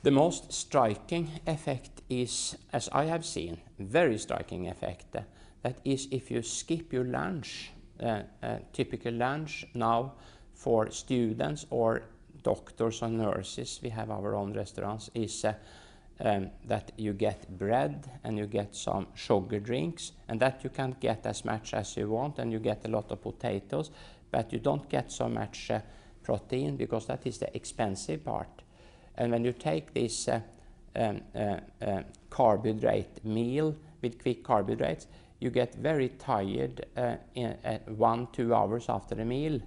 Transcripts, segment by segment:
The most striking effect is, as I have seen, very striking effect, that is if you skip your lunch, typical lunch now for students or doctors or nurses, we have our own restaurants, is that you get bread and you get some sugar drinks, and that you can get as much as you want, and you get a lot of potatoes, but you don't get so much protein, because that is the expensive part. And when you take this carbohydrate meal with quick carbohydrates, you get very tired 1-2 hours after the meal.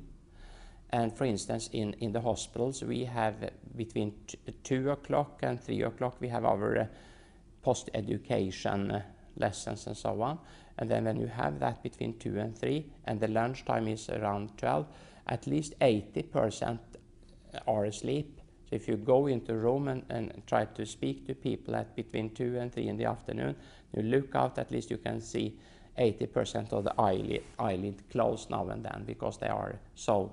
And for instance, in the hospitals, we have between 2 o'clock and 3 o'clock, we have our post-education lessons and so on. And then when you have that between 2 and 3, and the lunchtime is around 12, at least 80% are asleep. So if you go into a room and try to speak to people at between 2 and 3 in the afternoon, you look out, at least you can see 80% of the eyelid closed now and then, because they are so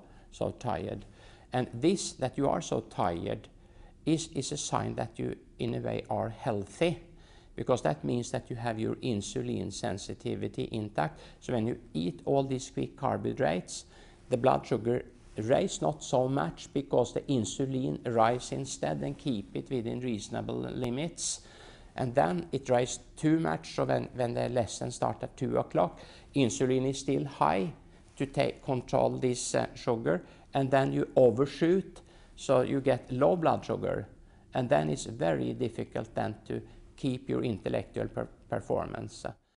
tired. And this, that you are so tired, is a sign that you in a way are healthy, because that means that you have your insulin sensitivity intact. So when you eat all these quick carbohydrates, the blood sugar rise not so much, because the insulin rise instead and keep it within reasonable limits. And then it rises too much, so when the lesson starts at 2 o'clock, insulin is still high to control this sugar, and then you overshoot, so you get low blood sugar, and then it's very difficult then to keep your intellectual performance.